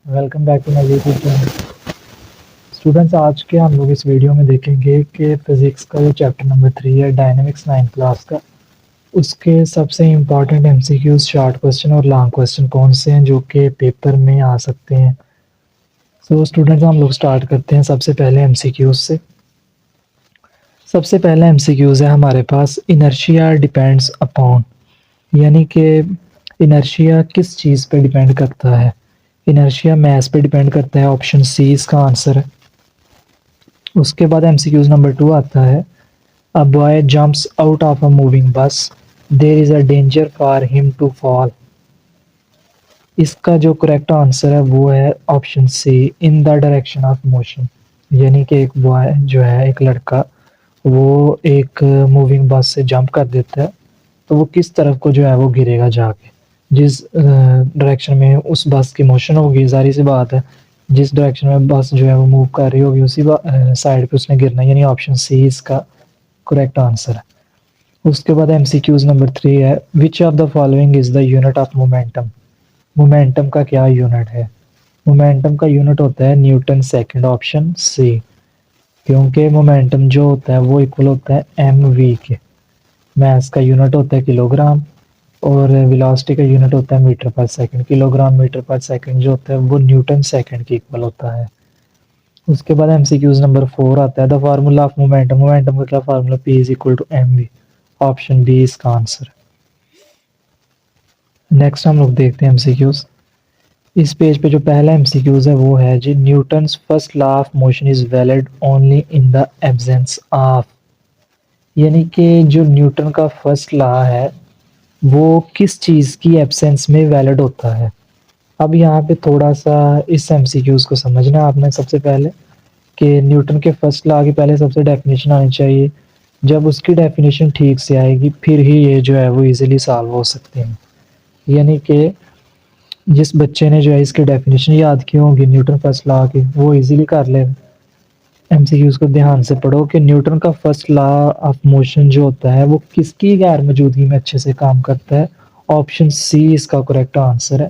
Welcome back to my YouTube channel. Students, आज के हम लोग इस वीडियो में देखेंगे कि फिजिक्स का जो चैप्टर नंबर 3 है डायनामिक्स 9 क्लास का, उसके सबसे इम्पॉर्टेंट एमसीक्यूज, शॉर्ट क्वेश्चन और लॉन्ग क्वेश्चन कौन से हैं जो कि पेपर में आ सकते हैं। सो स्टूडेंट्स, हम लोग स्टार्ट करते हैं सबसे पहले एमसीक्यूज से। सबसे पहला एमसीक्यूज है हमारे पास, इनर्शिया डिपेंड्स अपॉन, यानी कि इनर्शिया किस चीज़ पे डिपेंड करता है। इनर्शिया मैस पे डिपेंड करता है, ऑप्शन सी इसका आंसर है। उसके बाद एमसीक्यूज नंबर 2 आता है, a boy jumps out of a moving bus, there is a danger for him to fall. इसका जो करेक्ट आंसर है वो है option C, in the direction of motion. यानी कि एक बॉय जो है, एक लड़का, वो एक मूविंग बस से जंप कर देता है, तो वो किस तरफ को जो है वो गिरेगा जाके, जिस डायरेक्शन में उस बस की मोशन होगी, जाहिर सी बात है जिस डायरेक्शन में बस जो है वो मूव कर रही होगी उसी साइड पे उसने गिरना है, यानी ऑप्शन सी इसका करेक्ट आंसर है। उसके बाद एमसीक्यूज नंबर 3 है, which of the following is the unit of momentum. Momentum का क्या यूनिट है? मोमेंटम का यूनिट होता है न्यूटन सेकंड, ऑप्शन सी, क्योंकि मोमेंटम जो होता है वो इक्वल होता है एम वी के। मास का यूनिट होता है किलोग्राम और वेलोसिटी का यूनिट होता है मीटर पर सेकंड। किलोग्राम मीटर पर सेकंड जो होता है वो न्यूटन सेकंड के इक्वल होता है। उसके बाद एमसीक्यूज नंबर 4 आता है, the formula of momentum. Momentum का क्या formula? P is equal to M V, option B इसका आंसर। नेक्स्ट हम लोग देखते हैं एमसीक्यूज। इस पेज पे जो पहला एमसीक्यूज है वो है जी, Newton's first law of motion is valid only in the absence of. यानी कि जो न्यूटन का फर्स्ट लॉ है वो किस चीज़ की एब्सेंस में वैलिड होता है। अब यहाँ पे थोड़ा सा इस एमसीक्यूज को समझना है आपने। सबसे पहले कि न्यूटन के फर्स्ट लॉ की पहले सबसे डेफिनेशन आनी चाहिए। जब उसकी डेफिनेशन ठीक से आएगी फिर ही ये जो है वो इजीली सॉल्व हो सकते हैं। यानी कि जिस बच्चे ने जो है इसकी डेफिनेशन याद की होगी न्यूटन फर्स्ट लॉ की, वो इजीली कर ले। एमसीक्यूज को ध्यान से पढ़ो कि न्यूटन का फर्स्ट लॉ ऑफ मोशन जो होता है वो किसकी गैर मौजूदगी में अच्छे से काम करता है। ऑप्शन सी इसका करेक्ट आंसर है,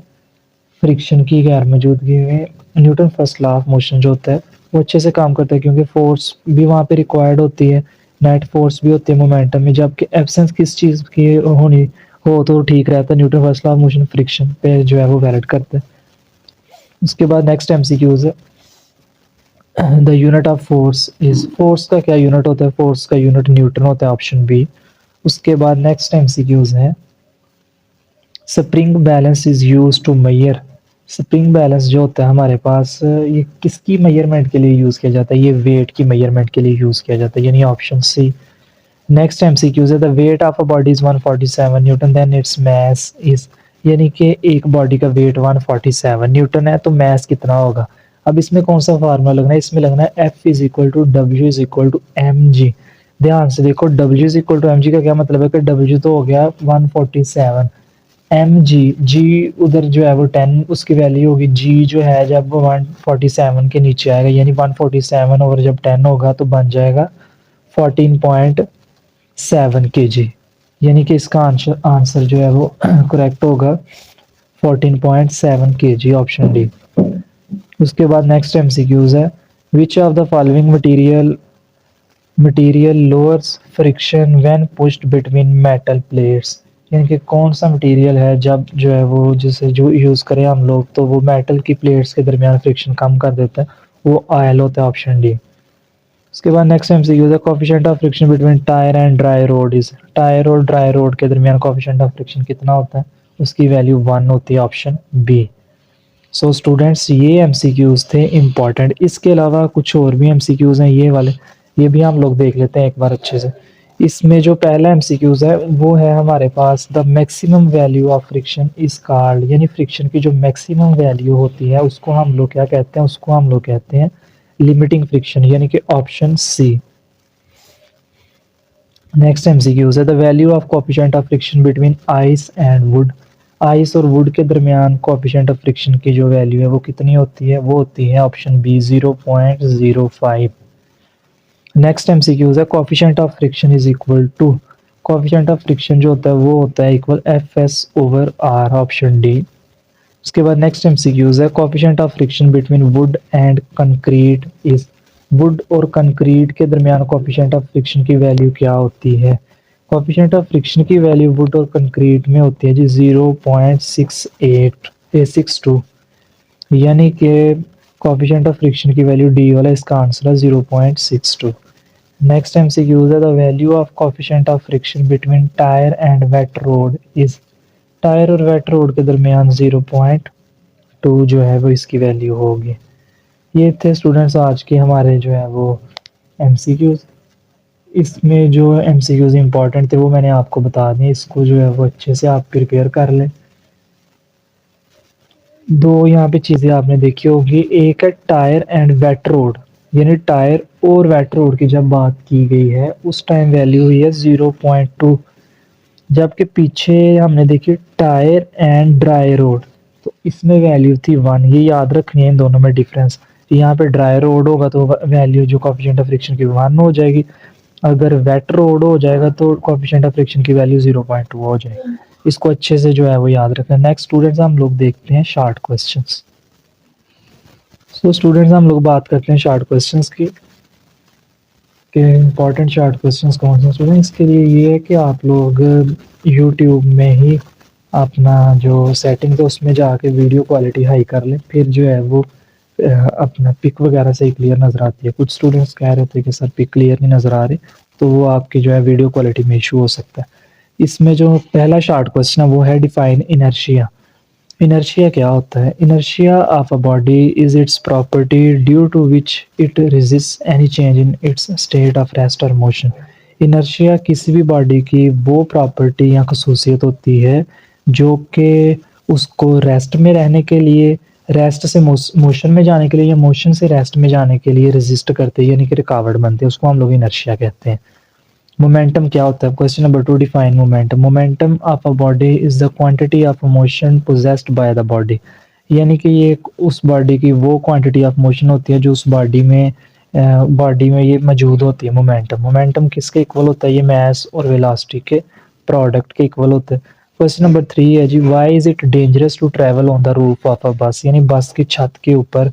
फ्रिक्शन की गैर मौजूदगी में Newton first law of motion जो होता है वो अच्छे से काम करता है, क्योंकि फोर्स भी वहाँ पे रिक्वायर्ड होती है, नेट फोर्स भी होती है मोमेंटम में। जबकि एब्सेंस किस चीज़ की होनी हो तो ठीक रहता है, Newton first law of motion friction पे जो है वो वैलिड करता है। उसके बाद नेक्स्ट एमसीक्यूज है, the unit of force is. Force का क्या यूनिट होता है? फोर्स का यूनिट न्यूटन होता है, ऑप्शन बी। उसके बाद नेक्स्ट एमसीक्यूज है, spring balance is use to measure. Spring balance जो होता है हमारे पास, ये किसकी मेजरमेंट के लिए यूज किया जाता है? ये वेट की मेजरमेंट के लिए यूज किया जाता है, यानी ऑप्शन सी। नेक्स्ट एमसीक्यूज है, the weight of a body is 147 newton, then its mass is. यानी कि एक बॉडी का वेट 147 न्यूटन है, तो मास कितना होगा? अब इसमें कौन सा फार्मूला लगना है? इसमें लगना है F is equal to W is equal to M G. ध्यान से देखो, W is equal to M G का क्या मतलब है कि डब्ल्यू तो हो गया 147, एम जी, जी उधर जो है वो 10 उसकी वैल्यू होगी, जी जो है जब 147 के नीचे आएगा, यानी 147 और जब 10 होगा तो बन जाएगा 14.7 के जी। यानी कि इसका आंसर आंसर जो है वो करेक्ट होगा 14.7 के जी, ऑप्शन डी। उसके बाद नेक्स्ट एमसीक्यूज है, which of the following material lowers friction when pushed between metal plates. यानी कि कौन सा मटेरियल है जब जो है वो जिसे जो यूज़ करें हम लोग तो वो मेटल की प्लेट्स के दरमियान फ्रिक्शन कम कर देता है, वो ऑयल होता है, ऑप्शन डी। उसके बाद नेक्स्ट एमसीक्यू है, coefficient of friction between tyre and dry road is. Tyre और ड्राई रोड के दरमियान कोएफिशिएंट ऑफ फ्रिक्शन कितना होता है? उसकी वैल्यू 1 होती है, ऑप्शन बी। सो स्टूडेंट्स, ये एमसीक्यूज थे इम्पॉर्टेंट। इसके अलावा कुछ और भी एमसीक्यूज हैं ये वाले, ये भी हम लोग देख लेते हैं एक बार अच्छे से। इसमें जो पहला एमसीक्यूज है वो है हमारे पास, the maximum value of friction is called. यानी फ्रिक्शन की जो मैक्सिमम वैल्यू होती है उसको हम लोग क्या कहते हैं? उसको हम लोग कहते हैं लिमिटिंग फ्रिक्शन, यानी कि ऑप्शन सी। नेक्स्ट एमसीक्यूज है, the value of coefficient of friction between ice and would. Ice और वुड के दरमियान कोएफिशिएंट ऑफ फ्रिक्शन की जो वैल्यू है वो कितनी होती है? वो होती है ऑप्शन बी, 0.05। नेक्स्ट एमसीक्यूज है, coefficient of friction is equal to. Coefficient of friction जो होता है वो होता है equal F S over R, option D. उसके बाद नेक्स्ट एमसीक्यूज है, coefficient of friction between wood and concrete is. Wood और कंक्रीट के दरमियान कोएफिशिएंट ऑफ फ्रिक्शन की वैल्यू क्या होती है? कोएफिशिएंट ऑफ फ्रिक्शन की वैल्यू वुड और कंक्रीट में होती है जी 0.6862, यानी कि कोएफिशिएंट ऑफ फ्रिक्शन की वैल्यू डी वाला इसका आंसर है 0.62। नेक्स्ट एमसीक्यूज है, the value of coefficient of friction between tyre and wet road is. Tyre और वेट रोड के दरमियान 0.2 जो है वो इसकी वैल्यू होगी। ये थे स्टूडेंट्स आज के हमारे जो है वो एमसीक्यूज। इसमें जो एमसीक्यूज इंपॉर्टेंट थे वो मैंने आपको बता दिए, इसको जो है वो अच्छे से आप प्रिपेयर कर लें। दो यहाँ पे चीज़ें आपने देखी होगी, एक है टायर एंड वेट रोड, यानी टायर और वेट रोड की जब बात की गई है उस टाइम वैल्यू हुई है 0.2, जबकि पीछे हमने देखी टायर एंड ड्राई रोड, तो इसमें वैल्यू थी 1। ये याद रखनी है इन दोनों में डिफरेंस। यहाँ पे ड्राई रोड होगा तो वैल्यू जो कोएफिशिएंट ऑफ फ्रिक्शन की 1 हो जाएगी, अगर वेट रोड हो जाएगा तो कोएफिशिएंट ऑफ फ्रिक्शन की वैल्यू 0.2 हो जाएगी। इसको अच्छे से जो है वो याद रखना। नेक्स्ट स्टूडेंट्स हम लोग देखते हैं शॉर्ट क्वेश्चंस। सो स्टूडेंट्स हम लोग बात करते हैं शॉर्ट क्वेश्चंस की, कि इम्पॉर्टेंट शॉर्ट क्वेश्चंस कौन से स्टूडेंट। इसके लिए ये है कि आप लोग यूट्यूब में ही अपना जो सेटिंग्स है उसमें जाके वीडियो क्वालिटी हाई कर लें, फिर जो है वो अपना पिक वगैरह सही क्लियर नज़र आती है। कुछ स्टूडेंट्स कह रहे थे कि सर पिक क्लियर नहीं नज़र आ रही, तो वो आपकी जो है वीडियो क्वालिटी में इशू हो सकता है। इसमें जो पहला शॉर्ट क्वेश्चन है वो है डिफाइन इनर्शिया। इनर्शिया क्या होता है? Inertia of a body is its property due to which it resist any change in its state of rest और मोशन। इनर्शिया किसी भी बॉडी की वो प्रॉपर्टी या खसूसियत होती है जो कि उसको रेस्ट में रहने के लिए, रेस्ट से मोशन में जाने के लिए या मोशन से रेस्ट में जाने के लिए रेजिस्ट करते हैं, यानी कि रुकावट बनते हैं, उसको हम लोग इनर्शिया कहते हैं। मोमेंटम क्या होता है? Question number 2, define momentum. Momentum of a body is the quantity of motion possessed by the body, यानी कि ये उस बॉडी की वो क्वांटिटी ऑफ मोशन होती है जो उस बॉडी में ये मौजूद होती है। मोमेंटम मोमेंटम किसके इक्वल होता है? ये मास और वेलोसिटी के प्रोडक्ट के इक्वल होता है। क्वेश्चन नंबर 3 है जी, why is it dangerous to travel on the roof of a bus, यानी बस की छत के ऊपर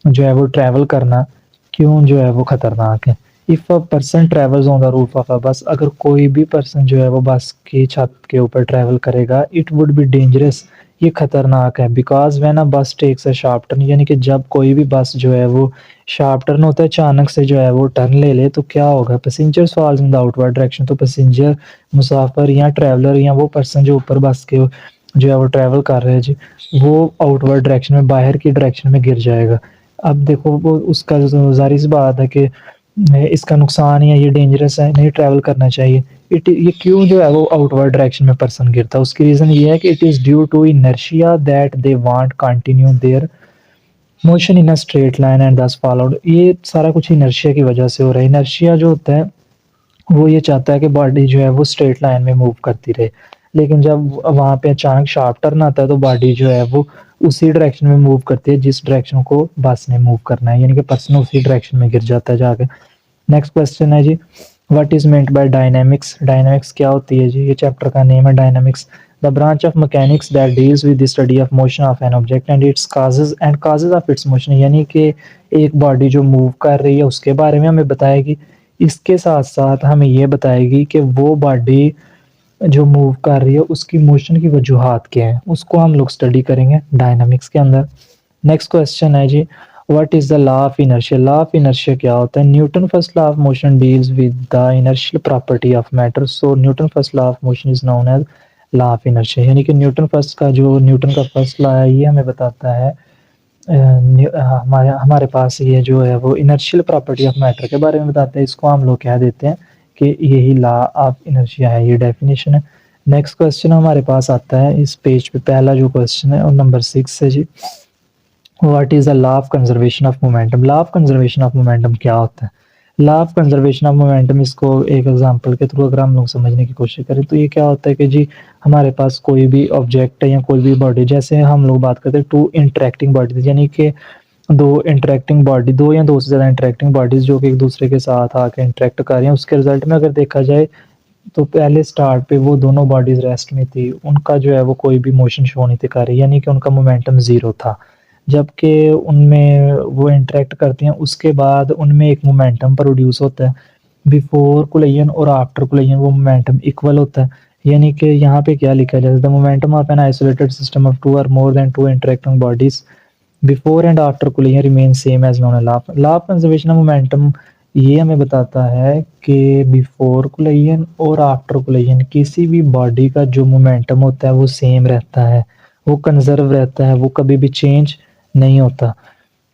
जो है वो ट्रैवल करना क्यों जो है वो खतरनाक है? If a person travels on the roof of a बस, अगर कोई भी पर्सन जो है वो बस की छत के ऊपर ट्रैवल करेगा, इट वुड बी डेंजरस, ये खतरनाक है। बिकॉज व्हेन अ बस टेक्स अ शार्प टर्न, यानी कि जब कोई भी बस जो है वो शार्प टर्न होता है, अचानक से जो है वो टर्न ले ले, तो क्या होगा? Passengers falls in the outward direction, तो पैसेंजर, मुसाफिर या ट्रैवलर या वो पर्सन जो ऊपर बस के जो है वो ट्रैवल कर रहे हैं जी, वो आउटवर्ड डायरेक्शन में, बाहर की डायरेक्शन में गिर जाएगा। अब देखो वो उसका जाहिर सी बात है कि इसका नुकसान है, ये डेंजरस है, नहीं ट्रैवल करना चाहिए। ये क्यों जो है वो आउटवर्ड डायरेक्शन में पर्सन गिरता है? उसकी रीज़न ये है कि it is due to inertia that they want continue their motion in a straight line and thus followed. ये सारा कुछ इनर्शिया की वजह से हो रहा है। इनर्शिया जो होता है वो ये चाहता है कि बॉडी जो है वो स्ट्रेट लाइन में मूव करती रहे, लेकिन जब वहाँ पे अचानक शार्प टर्न आता है तो बॉडी जो है वो उसी डायरेक्शन में मूव करती है जिस डायरेक्शन को बस ने मूव करना है, यानी कि पर्सन उसी डायरेक्शन में गिर जाता है जाके। नेक्स्ट क्वेश्चन है जी, what is meant by dynamics. Dynamics क्या होती है जी? ये चैप्टर का नेम है dynamics. The branch of mechanics that deals with the study of motion of an object and its causes of its motion, यानी कि एक बॉडी जो मूव कर रही है उसके बारे में हमें बताएगी, इसके साथ साथ हमें ये बताएगी कि वो बॉडी जो मूव कर रही है उसकी मोशन की वजूहात क्या है, उसको हम लोग स्टडी करेंगे डायनामिक्स के अंदर। नेक्स्ट क्वेश्चन है जी, what is the law of inertia. Law of inertia क्या होता है? Newton first law of motion deals with the inertial property of matter, so Newton first law of motion is known as law of inertia, यानी कि Newton का first law है ये हमें बताता है हमारे हमारे पास ये जो है वो इनर्शियल प्रॉपर्टी ऑफ मैटर के बारे में बताते हैं। इसको हम लोग कह देते हैं कि यही लॉ ऑफ इनर्शिया है, ये डेफिनेशन है। नेक्स्ट क्वेश्चन हमारे पास आता है इस पेज पे, पहला जो क्वेश्चन है और नंबर 6 है जी, what is the law of conservation of momentum. Law of conservation of momentum क्या होता है? Law of conservation of momentum, इसको एक एग्जांपल के थ्रू अगर हम लोग समझने की कोशिश करें तो ये क्या होता है कि जी हमारे पास कोई भी ऑब्जेक्ट है या कोई भी बॉडी, जैसे हम लोग बात करते हैं टू इंटरेक्टिंग बॉडीज, यानी कि दो या दो से ज़्यादा इंटरेक्टिंग बॉडीज जो कि एक दूसरे के साथ आके इंटरेक्ट कर रही हैं, उसके रिजल्ट में अगर देखा जाए तो पहले स्टार्ट पे वो दोनों बॉडीज रेस्ट में थी, उनका जो है वो कोई भी मोशन शो नहीं थी कर रही, यानी कि उनका मोमेंटम ज़ीरो था। जबकि उनमें वो इंटरेक्ट करती हैं, उसके बाद उनमें एक मोमेंटम प्रोड्यूस होता है। बिफोर कोलिजन और आफ्टर कोलिजन वो मोमेंटम इक्वल होता है। यानी कि यहाँ पे क्या लिखा जाता है, the momentum of an isolated system of two और more than two interacting bodies before and after collision remain same as known law of conservation of momentum. ये हमें बताता है कि बिफोर कोलिजन और आफ्टर कोलिजन किसी भी बॉडी का जो मोमेंटम होता है वो सेम रहता है, वो कंजर्व रहता है, वो कभी भी चेंज नहीं होता।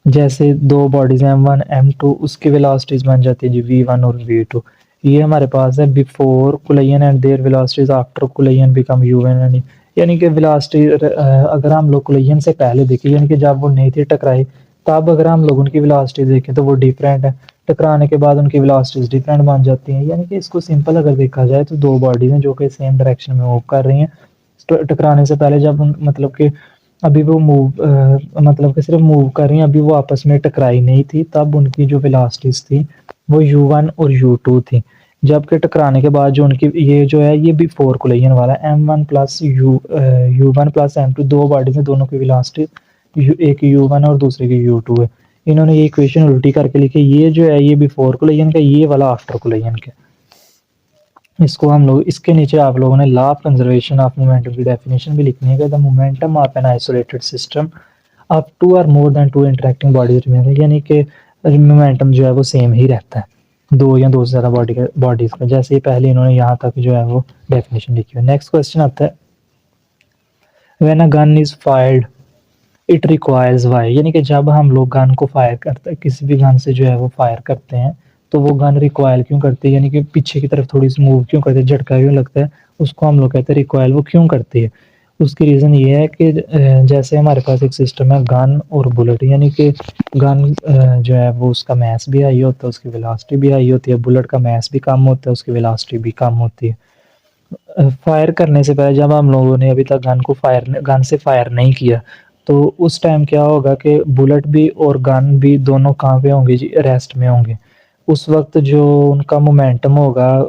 जैसे दो बॉडीज हैं M1 M2, उसकी वेलोसिटीज बन जाती है जी V1 और V2। ये हमारे पास है before collision and there velocities after collision become U1 and, यानी कि वेलोसिटी अगर हम लोग कोलिजन से पहले देखें, यानी कि जब वो नहीं थी टकराई, तब अगर हम लोग उनकी वेलोसिटी देखें तो वो डिफरेंट है, टकराने के बाद उनकी वेलोसिटीज डिफरेंट बन जाती हैं। यानी कि इसको सिंपल अगर देखा जाए तो दो बॉडीज हैं जो कि सेम डायरेक्शन में मूव कर रही हैं, टकराने से पहले जब मतलब कि अभी वो मतलब कि सिर्फ मूव कर रही हैं, अभी वो आपस में टकराई नहीं थी, तब उनकी जो वेलोसिटीज थी वो U1 और U2 थी। जबकि टकराने के बाद जो उनकी ये जो है ये बिफोर कोलिजन वाला M1 plus U1 plus M2, दो बॉडीज हैं, दोनों की वेलोसिटी एक U1 और दूसरे की U2 है। इन्होंने ये इक्वेशन उल्टी करके लिखी, ये जो है ये बिफोर कोलिजन का, ये वाला आफ्टर कोलिजन का। इसको हम लोग इसके नीचे आप लोगों ने law of conservation of momentum की डेफिनेशन भी लिखनी है कि the momentum of an isolated system of two और more than two interacting bodies remain, यानी कि मोमेंटम जो है वो सेम ही रहता है दो या दो से ज़्यादा बॉडीज का। जैसे ही पहले इन्होंने यहाँ तक जो है वो डेफिनेशन लिखी है। नेक्स्ट क्वेश्चन आता है, when a gun is fired it requires Y, यानी कि जब हम लोग गन को फायर करते हैं, किसी भी गन से जो है वो फायर करते हैं, तो वो गन रिक्वायल क्यों करती है, यानी कि पीछे की तरफ थोड़ी सी मूव क्यों करती है, झटका क्यों लगता है, उसको हम लोग कहते हैं रिक्वायल, वो क्यों करती है। उसकी रीज़न ये है कि जैसे हमारे पास एक सिस्टम है गन और बुलेट, यानी कि गन जो है वो उसका मैस भी हाई होता है, उसकी वेलोसिटी भी हाई होती है, बुलेट का मैस भी कम होता है, उसकी वेलोसिटी भी कम होती है। फायर करने से पहले जब हम लोगों ने अभी तक गन से फायर नहीं किया, तो उस टाइम क्या होगा कि बुलेट भी और गन भी दोनों कहाँ पे होंगे जी, रेस्ट में होंगे। उस वक्त जो उनका मोमेंटम होगा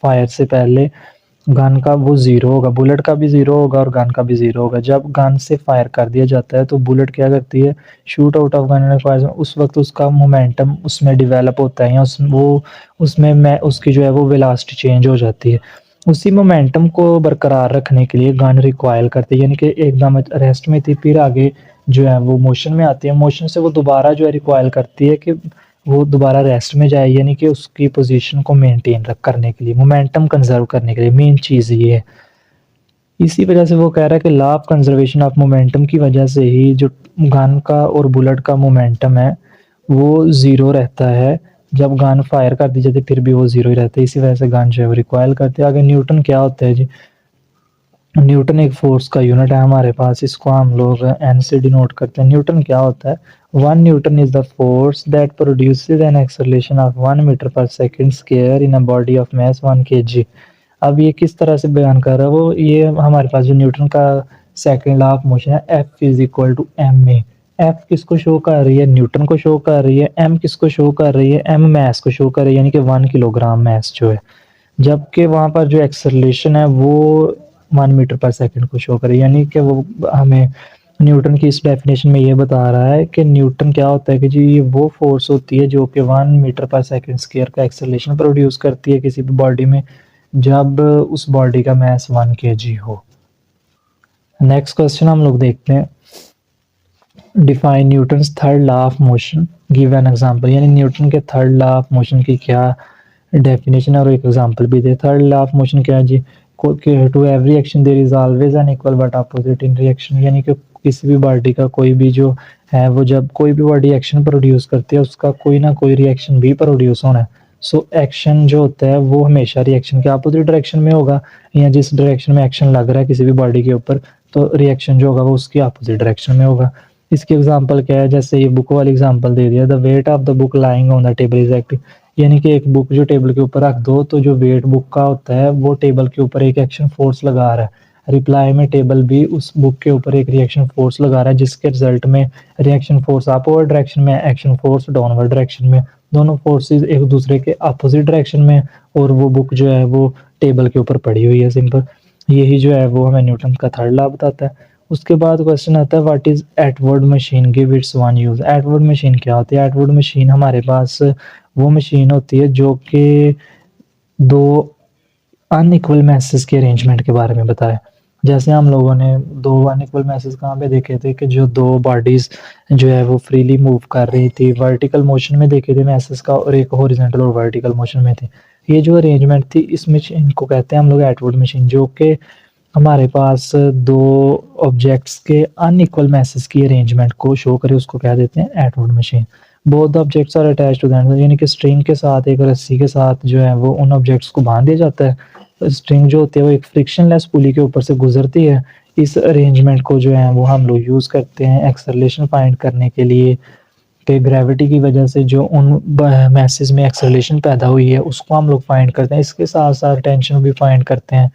फायर से पहले गन का वो ज़ीरो होगा, बुलेट का भी ज़ीरो होगा और गन का भी ज़ीरो होगा। जब गन से फायर कर दिया जाता है तो बुलेट क्या करती है, shoot out of gun requires, उस वक्त उसका मोमेंटम उसमें डेवलप होता है, या उसमें मैं उसकी जो है वो वेलोसिटी चेंज हो जाती है। उसी मोमेंटम को बरकरार रखने के लिए गन रिक्वायल करती है, यानी कि एकदम रेस्ट में थी फिर आगे जो है वो मोशन में आती है, मोशन से वो दोबारा जो है रिक्वायल करती है कि वो दोबारा रेस्ट में जाए, यानी कि उसकी पोजीशन को मेंटेन करने के लिए, मोमेंटम कंजर्व करने के लिए मेन चीज़ ये है। इसी वजह से वो कह रहा है कि law of conservation of momentum की वजह से ही जो गन का और बुलेट का मोमेंटम है वो ज़ीरो रहता है, जब गन फायर कर दी जाती है फिर भी वो ज़ीरो ही रहता है। इसी वजह से गन जो है वो रिक्वायल करते हैं। आगे न्यूटन क्या होता है जी, न्यूटन एक फोर्स का यूनिट है हमारे पास, इसको हम लोग एन से डिनोट करते हैं। न्यूटन क्या होता है, 1 Newton is the force that produces an acceleration of 1 meter पर second square in a body of mass 1 kg। अब ये किस तरह से बयान कर रहा है वो, ये हमारे पास जो न्यूटन का सेकंड लॉ ऑफ मोशन है, F is equal to M A. F किसको शो कर रही है, न्यूटन को शो कर रही है। एम किसको शो कर रही है, एम मैस को शो कर रही है, यानी कि 1 किलोग्राम मैस जो है। जबकि वहाँ पर जो एक्सेलरेशन है वो 1 मीटर पर सेकंड को शो करे, यानी कि वो हमें न्यूटन की इस डेफिनेशन में ये बता रहा है कि न्यूटन क्या होता है कि जी ये वो फोर्स होती है जो कि 1 मीटर पर सेकंड स्क्वायर का एक्सेलरेशन प्रोड्यूस करती है किसी भी बॉडी में, जब उस बॉडी का मास 1 kg हो। नेक्स्ट क्वेश्चन हम लोग देखते हैं, define Newton's third law of motion, give an example, यानी न्यूटन के थर्ड लॉ ऑफ मोशन की क्या डेफिनेशन है और एक एग्जांपल भी दे। थर्ड लॉ ऑफ मोशन क्या है जी, to every action there is always an equal but opposite in reaction, यानी कि किसी भी बॉडी का कोई भी जो है वो जब कोई भी बॉडी एक्शन प्रोड्यूस करती है उसका कोई ना कोई रिएक्शन भी प्रोड्यूस होना है। सो एक्शन जो होता है वो हमेशा रिएक्शन के अपोजिट डायरेक्शन में होगा, या जिस डायरेक्शन में एक्शन लग रहा है किसी भी बॉडी के ऊपर तो रिएक्शन जो होगा वो उसकी अपोजिट डायरेक्शन में होगा। इसकी एग्जांपल क्या है, जैसे ये बुक वाली एग्जांपल दे दिया, the weight of the book lying on the table is active, यानी कि एक बुक जो टेबल के ऊपर रख दो तो जो वेट बुक का होता है वो टेबल के ऊपर एक एक्शन फोर्स लगा रहा है, रिप्लाई में टेबल भी उस बुक के ऊपर एक रिएक्शन फोर्स लगा रहा है, जिसके रिजल्ट में रिएक्शन फोर्स अपवर्ड डायरेक्शन में, एक्शन फोर्स डाउनवर्ड डायरेक्शन में, दोनों फोर्सेस एक दूसरे के अपोजिट डायरेक्शन में, और वो बुक जो है वो टेबल के ऊपर पड़ी हुई है सिंपल। यही जो है वो हमें न्यूटन का थर्ड लॉ बताता है। उसके बाद क्वेश्चन आता है व्हाट इज एटवर्ड machine, give its one use. एटवर्ड मशीन क्या होती है? एटवर्ड मशीन हमारे पास वो मशीन होती है जो कि दो अनइक्वल मैसेज के अरेंजमेंट के बारे में बताया। जैसे हम लोगों ने दो अनइक्वल मैसेज कहाँ पे देखे थे कि जो दो बॉडीज जो है वो फ्रीली मूव कर रही थी, वर्टिकल मोशन में देखे थे मैसेज का, और एक हॉरिजॉन्टल और वर्टिकल मोशन में थे। ये जो अरेंजमेंट थी इसमें इनको कहते हैं हम लोग एटवर्ड मशीन, जो कि हमारे पास दो ऑब्जेक्ट्स के अनइक्वल मैसेज की अरेंजमेंट को शो करे, उसको कह देते हैं एटवर्ड machine. Both objects are attached to that, यानी कि स्ट्रिंग के साथ, एक रस्सी के साथ जो है वो उन ऑब्जेक्ट्स को बांध दिया जाता है। स्ट्रिंग जो होती है वो एक फ्रिक्शनलेस पुली के ऊपर से गुजरती है। इस अरेंजमेंट को जो है वो हम लोग यूज करते हैं एक्सेलरेशन फाइंड करने के लिए, कि ग्रेविटी की वजह से जो उन मैसेज में एक्सेलरेशन पैदा हुई है उसको हम लोग फाइंड करते हैं। इसके साथ साथ टेंशन भी फाइंड करते हैं।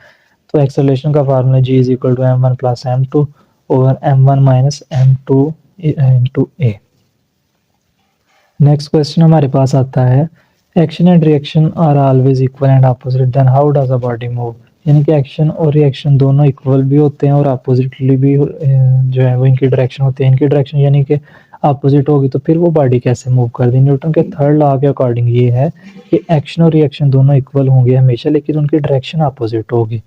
तो एक्सेलरेशन का formula G is equal to m1 plus m2 over m1 minus m2 into A. Next question हमारे पास आता है action and reaction are always equal and opposite, then how does a body move. यानी कि action और reaction दोनों equal भी होते हैं और अपोजिटली भी जो है वो इनकी डायरेक्शन होती है। इनकी डायरेक्शन यानी कि अपोजिट होगी तो फिर वो बॉडी कैसे मूव कर दी। न्यूटन के थर्ड लॉ के अकॉर्डिंग ये है कि एक्शन और रिएक्शन दोनों इक्वल होंगे हमेशा, लेकिन उनकी डायरेक्शन अपोजिट होगी।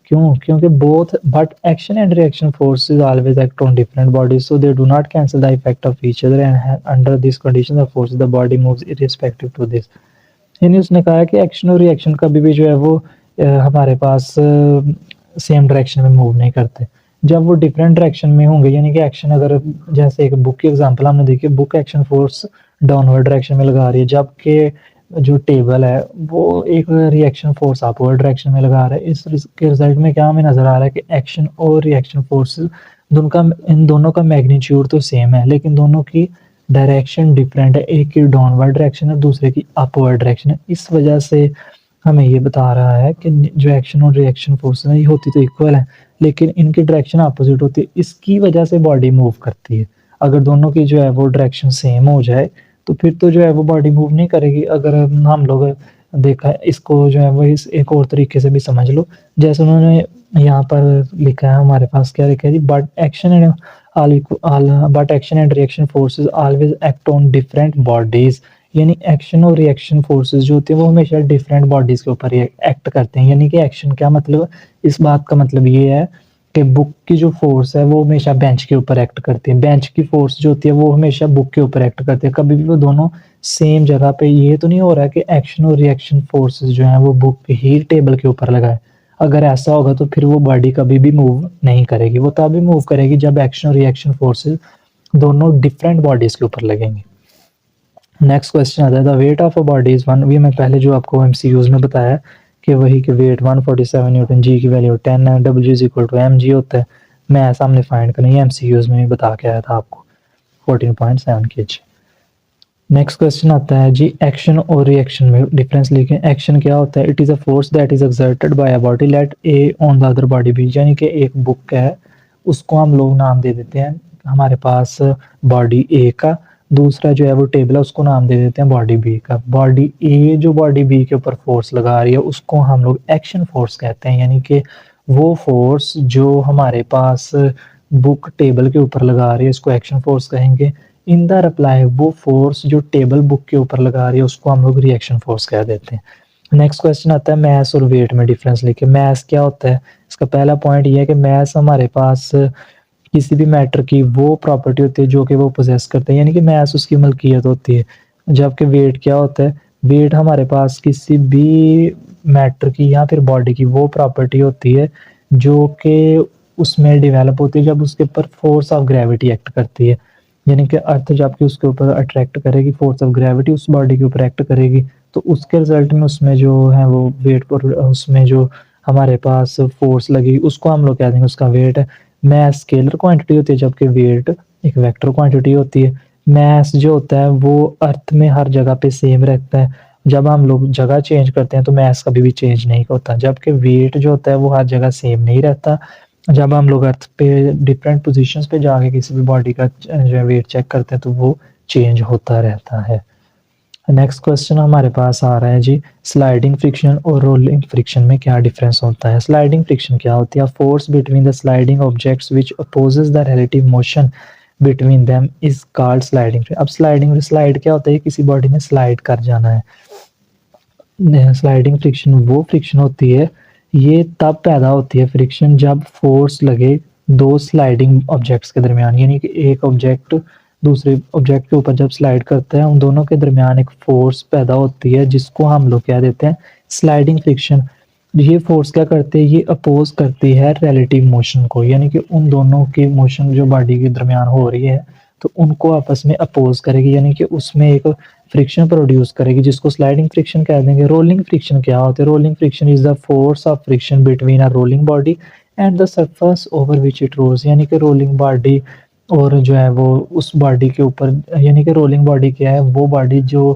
क्यों? क्योंकि both but action and reaction forces always act on different bodies, so they do not cancel the effect of each other, and under this condition the force the body moves irrespective to this. यानी उसने कहा है कि action और reaction कभी भी जो है वो हमारे पास सेम डायरेक्शन में मूव नहीं करते। जब वो डिफरेंट डायरेक्शन में होंगे, यानी कि एक्शन अगर, जैसे एक बुक की एग्जांपल हमने देखी, book action force downward direction में लगा रही है, जबकि जो टेबल है वो एक रिएक्शन फोर्स अपवर्ड डायरेक्शन में लगा रहा है। इसके रिजल्ट में क्या हमें नजर आ रहा है कि एक्शन और रिएक्शन फोर्सेस इन दोनों का मैग्नीट्यूड तो सेम है, लेकिन दोनों की डायरेक्शन डिफरेंट है। एक की डाउनवर्ड डायरेक्शन है, दूसरे की अपवर्ड डायरेक्शन है। इस वजह से हमें ये बता रहा है कि जो एक्शन और रिएक्शन फोर्स है ये होती तो इक्वल है, लेकिन इनकी डायरेक्शन अपोजिट होती है। इसकी वजह से बॉडी मूव करती है। अगर दोनों की जो है वो डायरेक्शन सेम हो जाए तो फिर तो जो है वो बॉडी मूव नहीं करेगी। अगर हम लोग देखा है इसको जो है वो इस एक और तरीके से भी समझ लो, जैसे उन्होंने यहाँ पर लिखा है, हमारे पास क्या लिखा है जी, but action and reaction forces always act on different bodies. यानी एक्शन और रिएक्शन फोर्सेस जो होते हैं वो हमेशा डिफरेंट बॉडीज के ऊपर एक्ट करते हैं। यानी कि एक्शन क्या मतलब, इस बात का मतलब ये है कि बुक की जो फोर्स है वो हमेशा बेंच के ऊपर एक्ट करती है, बेंच की फोर्स जो होती है वो हमेशा बुक के ऊपर एक्ट करती है। कभी भी वो दोनों सेम जगह पे, ये तो नहीं हो रहा है कि एक्शन और रिएक्शन फोर्सेस जो है वो बुक ही टेबल के ऊपर लगाए। अगर ऐसा होगा तो फिर वो बॉडी कभी भी मूव नहीं करेगी। वो तभी मूव करेगी जब एक्शन और रिएक्शन फोर्सेस दोनों डिफरेंट बॉडीज के ऊपर लगेंगे। नेक्स्ट क्वेश्चन आता है the weight of a body is one. ये मैं पहले जो आपको एमसीक्यूज में बताया कि वही के वेट 147 न्यूटन, जी की वैल्यू 10 है, W is equal to M G होता है। मैं सामने फाइंड करना, ये एमसीक्यूज में भी बता के आया था आपको 14.7 kg। नेक्स्ट क्वेश्चन आता है जी एक्शन और रिएक्शन में डिफरेंस लिखें। एक्शन क्या होता है? It is a force that is exerted by a body let A on the other body B. यानी कि एक बुक है, उसको हम लोग नाम दे देते हैं हमारे पास बॉडी ए का, दूसरा जो है वो टेबल है उसको नाम दे देते हैं बॉडी बी का। बॉडी ए जो बॉडी बी के ऊपर फोर्स लगा रही है उसको हम लोग एक्शन फोर्स कहते हैं। यानी कि वो फोर्स जो हमारे पास बुक टेबल के ऊपर लगा रही है इसको एक्शन फोर्स कहेंगे। इन द रिप्लाई वो फोर्स जो टेबल बुक के ऊपर लगा रही है उसको हम लोग रिएक्शन फोर्स कह देते हैं। नेक्स्ट क्वेश्चन आता है मैस और वेट में डिफरेंस लिखे। मैस क्या होता है? इसका पहला पॉइंट ये है कि मैस हमारे पास किसी भी मैटर की वो प्रॉपर्टी होती है जो कि वो पोजेस करते हैं, यानी कि मैस उसकी मलकियत होती है। जबकि वेट क्या होता है? वेट हमारे पास किसी भी मैटर की या फिर बॉडी की वो प्रॉपर्टी होती है जो कि उसमें डेवलप होती है जब उसके ऊपर फोर्स ऑफ ग्रेविटी एक्ट करती है। यानी कि अर्थ जबकि उसके ऊपर अट्रैक्ट करेगी, फोर्स ऑफ ग्रेविटी उस बॉडी के ऊपर एक्ट करेगी, तो उसके रिजल्ट में उसमें जो है वो वेट पर, उसमें जो हमारे पास फोर्स लगी उसको हम लोग कह देंगे उसका वेट है। मैस स्केलर क्वांटिटी होती है जबकि वेट एक वेक्टर क्वांटिटी होती है। मैस जो होता है वो अर्थ में हर जगह पे सेम रहता है। जब हम लोग जगह चेंज करते हैं तो मैस कभी भी चेंज नहीं होता, जबकि वेट जो होता है वो हर जगह सेम नहीं रहता। जब हम लोग अर्थ पे डिफरेंट पोजीशंस पे जाके किसी भी बॉडी का जो है वेट चेक करते हैं तो वो चेंज होता रहता है। नेक्स्ट क्वेश्चन हमारे पास आ रहा है जी, स्लाइडिंग फ्रिक्शन और रोलिंग फ्रिक्शन में क्या डिफरेंस होता है। स्लाइडिंग फ्रिक्शन क्या होती है? Force between the sliding objects which opposes the relative motion between them is called sliding. अब स्लाइडिंग स्लाइड क्या होता है? किसी बॉडी में स्लाइड कर जाना है। स्लाइडिंग फ्रिक्शन वो फ्रिक्शन होती है, ये तब पैदा होती है फ्रिक्शन जब फोर्स लगे दो स्लाइडिंग ऑब्जेक्ट्स के दरमियान, यानी कि एक ऑब्जेक्ट दूसरे ऑब्जेक्ट के ऊपर जब स्लाइड करता है उन दोनों के दरमियान एक फोर्स पैदा होती है जिसको हम लोग कह देते हैं स्लाइडिंग फ्रिक्शन। ये फोर्स क्या करते हैं? ये अपोज करती है रिलेटिव मोशन को, यानी कि उन दोनों की मोशन जो बॉडी के दरमियान हो रही है तो उनको आपस में अपोज करेगी, यानी कि उसमें एक फ्रिक्शन प्रोड्यूस करेगी जिसको स्लाइडिंग फ्रिक्शन कह देंगे। रोलिंग फ्रिक्शन क्या होता है? Rolling friction is the force of friction between a rolling body and the surface over which it rolls, यानी कि रोलिंग बॉडी और जो है वो उस बॉडी के ऊपर, यानी कि रोलिंग बॉडी क्या है? वो बॉडी जो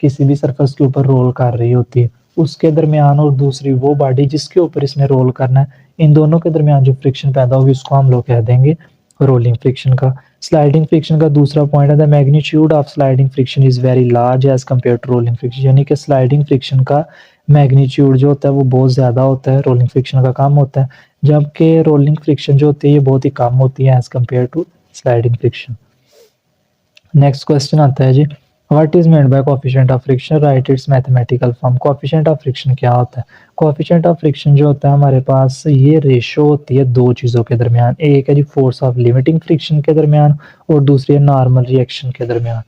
किसी भी सरफेस के ऊपर रोल कर रही होती है उसके दरमियान, और दूसरी वो बॉडी जिसके ऊपर इसने रोल करना है, इन दोनों के दरमियान जो फ्रिक्शन पैदा होगी उसको हम लोग कह देंगे रोलिंग फ्रिक्शन का। स्लाइडिंग फ्रिक्शन का दूसरा पॉइंट है the magnitude of sliding friction is very large as compare to rolling friction, यानी कि स्लाइडिंग फ्रिक्शन का मैग्नीट्यूड जो होता है वो बहुत ज़्यादा होता है, रोलिंग फ्रिक्शन का कम होता है, जबकि रोलिंग फ्रिक्शन जो होती है ये बहुत ही कम होती है as compare to sliding friction. Next question आता है जी, what is meant by coefficient of friction, write its mathematical form. Coefficient of friction क्या होता है? कोएफिशिएंट ऑफ फ्रिक्शन जो होता है हमारे पास ये रेशो होती है दो चीज़ों के दरमियान, एक है जी फोर्स ऑफ लिमिटिंग फ्रिक्शन के दरमियान और दूसरी है नॉर्मल रिएक्शन के दरमियान।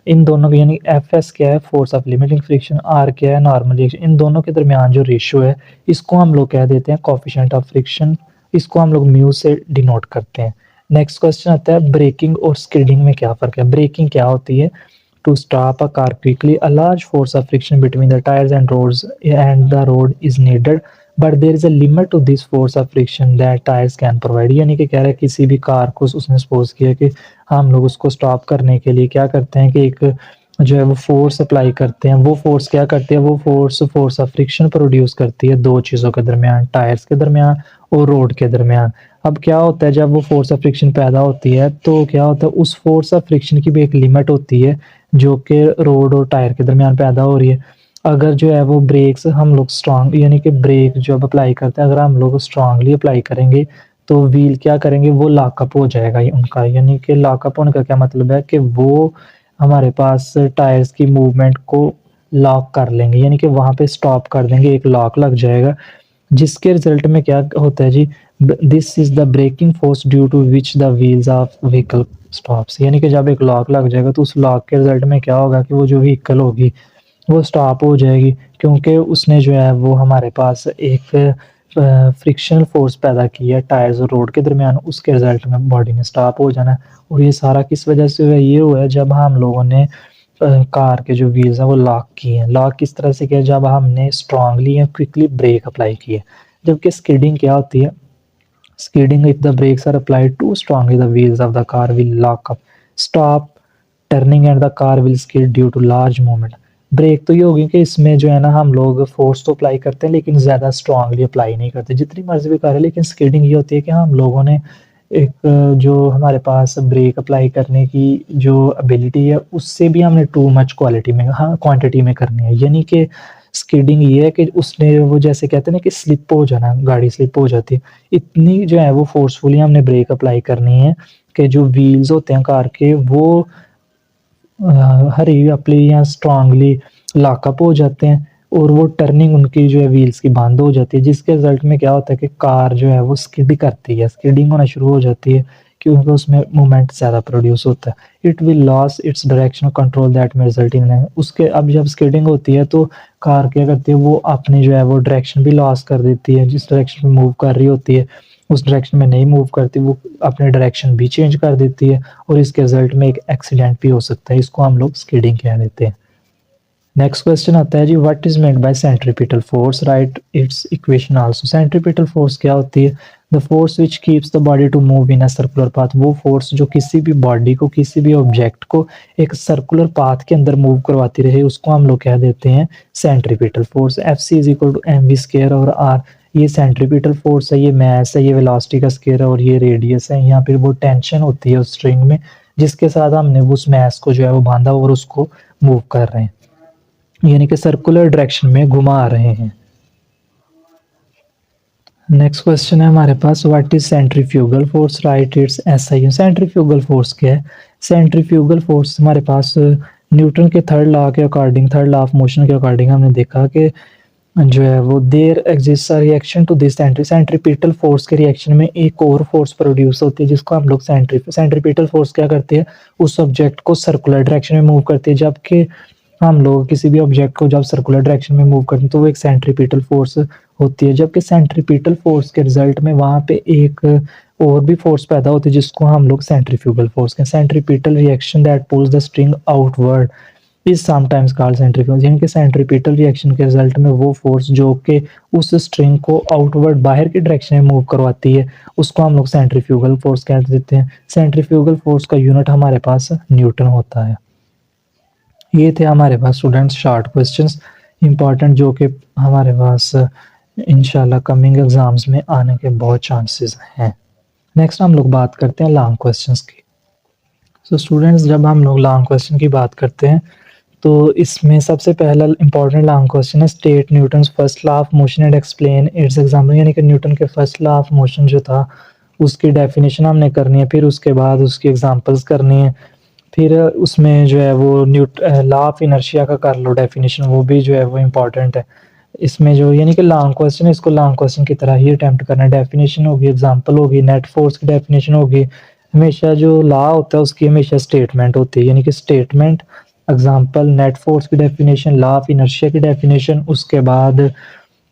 इन दोनों के यानी एफ एस क्या है? Force of limiting friction, R क्या है? Normal reaction. इन दोनों के दरमियान जो रेशियो है इसको हम लोग कह देते हैं कोएफिशिएंट ऑफ फ्रिक्शन, इसको हम लोग म्यू से डिनोट करते हैं। नेक्स्ट क्वेश्चन आता है ब्रेकिंग और स्किडिंग में क्या फर्क है? ब्रेकिंग क्या होती है? To stop a car quickly a large force of friction between the tyres and roads and the road is needed but there is a limit to this force of friction that tyres can provide, यानी कि कह रहा है किसी भी car को उसने suppose किया कि हम लोग उसको स्टॉप करने के लिए क्या करते हैं कि एक जो है वो फोर्स अप्लाई करते हैं, वो फोर्स क्या करती है? वो फोर्स ऑफ फ्रिक्शन प्रोड्यूस करती है दो चीज़ों के दरमियान, टायर्स के दरमियान और रोड के दरमियान। अब क्या होता है जब वो फोर्स ऑफ फ्रिक्शन पैदा होती है तो क्या होता है उस फोर्स ऑफ फ्रिक्शन की भी एक लिमिट होती है जो कि रोड और टायर के दरमियान पैदा हो रही है। अगर जो है वो ब्रेक्स हम लोग स्ट्रांग, यानी कि ब्रेक जब अप्लाई करते हैं अगर हम लोग स्ट्रांगली अप्लाई करेंगे तो व्हील क्या करेंगे? वो लॉकअप हो जाएगा उनका, यानी कि लॉकअप होने का क्या मतलब है कि वो हमारे पास टायर्स की मूवमेंट को लॉक कर लेंगे, यानी कि वहाँ पे स्टॉप कर देंगे, एक लॉक लग जाएगा जिसके रिजल्ट में क्या होता है जी, this is the braking force due to which the wheels of vehicle stops, यानी कि जब एक लॉक लग जाएगा तो उस लॉक के रिजल्ट में क्या होगा कि वो जो व्हीकल होगी वो स्टॉप हो जाएगी क्योंकि उसने जो है वो हमारे पास एक फ्रिक्शनल फोर्स पैदा की है टायर्स और रोड के दरमियान, उसके रिजल्ट में बॉडी ने स्टॉप हो जाना है। और ये सारा किस वजह से हुआ? ये हुआ है जब हम लोगों ने कार के जो व्हील्स हैं वो लॉक किए हैं। लॉक किस तरह से किया? जब हमने स्ट्रांगली या क्विकली ब्रेक अप्लाई किए। जबकि स्किडिंग क्या होती है? Skidding if the brakes are applied too strongly the wheels of the car will lock up, stop turning and the car will skid due to large movement। Brake तो ये होगी कि इसमें जो है ना हम लोग फोर्स तो अप्लाई करते हैं लेकिन ज़्यादा स्ट्रांगली अप्लाई नहीं करते, जितनी मर्जी भी करें। लेकिन स्किडिंग ये होती है कि हम लोगों ने एक जो हमारे पास ब्रेक अप्लाई करने की जो एबिलिटी है उससे भी हमने टू मच क्वालिटी में, हाँ क्वांटिटी में करनी है, यानी कि स्किडिंग ये है कि उसने वो जैसे कहते हैं ना कि स्लिप हो जाना, गाड़ी स्लिप हो जाती है, इतनी जो है वो फोर्सफुली हमने ब्रेक अप्लाई करनी है कि जो व्हील्स होते हैं कार के वो हरी अपली या स्ट्रांगली लॉकअप हो जाते हैं और वो टर्निंग उनकी जो है व्हील्स की बंद हो जाती है, जिसके रिजल्ट में क्या होता है कि कार जो है वो स्किड करती है, स्किडिंग होना शुरू हो जाती है क्योंकि उसमें मूवमेंट ज़्यादा प्रोड्यूस होता है। It will loss its direction control that में रिजल्ट इन उसके। अब जब स्किडिंग होती है तो कार क्या करती है? वो अपनी जो है वो डायरेक्शन भी लॉस कर देती है, जिस डायरेक्शन में मूव कर रही होती है उस डायरेक्शन में नहीं मूव करती, वो अपने डायरेक्शन भी चेंज कर देती है और इसके रिजल्ट में एक एक्सीडेंट भी हो सकता है, इसको हम लोग स्किडिंग कह देते हैं। नेक्स्ट क्वेश्चन आता है जी, what is meant by centripetal force, write its equation also. Centripetal force क्या होती है? The force which keeps the body to move in a circular path, वो फोर्स जो किसी भी बॉडी को, किसी भी ऑब्जेक्ट को एक सर्कुलर पाथ के अंदर मूव करवाती रहे, उसको हम लोग कह देते हैं centripetal force. F C is equal to M V square और आर, ये सेंट्रीपिटल फोर्स है, ये मास है, ये वेलोसिटी का स्क्वायर है और ये रेडियस है। यहाँ पर वो टेंशन होती है उस स्ट्रिंग में जिसके साथ हमने उस मास को जो है वो बांधा और उसको मूव कर रहे हैं। यानी कि सर्कुलर डायरेक्शन में घुमा रहे हैं। नेक्स्ट क्वेश्चन है हमारे पास, what is centrifugal force, write its SI. Centrifugal force क्या है? सेंट्रीफ्यूगल फोर्स हमारे पास न्यूटन के थर्ड लॉ के according, third law of motion के अकॉर्डिंग हमने देखा कि जो है वो there exist a reaction to this centripetal force के रिएक्शन में एक और फोर्स प्रोड्यूस होती है जिसको हम लोग सेंट्रीपिटल फोर्स क्या करती है, उस ऑब्जेक्ट को सर्कुलर डायरेक्शन में मूव करती है। जबकि हम लोग किसी भी ऑब्जेक्ट को जब सर्कुलर डायरेक्शन में मूव करते हैं तो वो एक सेंट्रीपिटल फोर्स होती है। जबकि सेंट्रीपिटल फोर्स के रिजल्ट में वहां पे एक और भी फोर्स पैदा होती है जिसको हम लोग सेंट्रीफ्यूगल फोर्स कहते हैं। Centripetal reaction that pulls the string outward is sometimes called centrifugal. यानी कि सेंट्रीपिटल रिएक्शन के रिजल्ट में वो फोर्स जो कि उस स्ट्रिंग को आउटवर्ड बाहर की डायरेक्शन में मूव करवाती है उसको हम लोग सेंट्रीफ्यूगल फोर्स कह देते हैं। सेंट्रीफ्यूगल फोर्स का यूनिट हमारे पास न्यूटन होता है। ये थे हमारे पास स्टूडेंट्स शॉर्ट क्वेश्चंस इंपॉर्टेंट जो कि हमारे पास इंशाल्लाह कमिंग एग्जाम्स में आने के बहुत चांसेस हैं। नेक्स्ट हम लोग बात करते हैं लॉन्ग क्वेश्चंस की। सो स्टूडेंट्स जब हम लोग लॉन्ग क्वेश्चन की बात करते हैं तो इसमें सबसे पहला इंपॉर्टेंट लॉन्ग क्वेश्चन है, state Newton's first law of motion and explain it's example. यानी कि न्यूटन के फर्स्ट लॉ ऑफ मोशन जो था उसकी डेफिनेशन हमने करनी है, फिर उसके बाद उसकी एग्जांपल्स करनी है, फिर उसमें जो है वो लॉ ऑफ इनर्शिया का कर लो डेफिनेशन, वो भी जो है वो इम्पॉर्टेंट है। इसमें जो यानी कि लॉन्ग क्वेश्चन है इसको लॉन्ग क्वेश्चन की तरह ही अटेम्प्ट करना है। डेफिनेशन होगी, एग्जांपल होगी, नेट फोर्स की डेफिनेशन होगी। हमेशा जो लॉ होता है उसकी हमेशा स्टेटमेंट होती है, यानी कि स्टेटमेंट, एग्जांपल, नेट फोर्स की डेफिनेशन, लॉ ऑफ इनर्शिया की डेफिनेशन, उसके बाद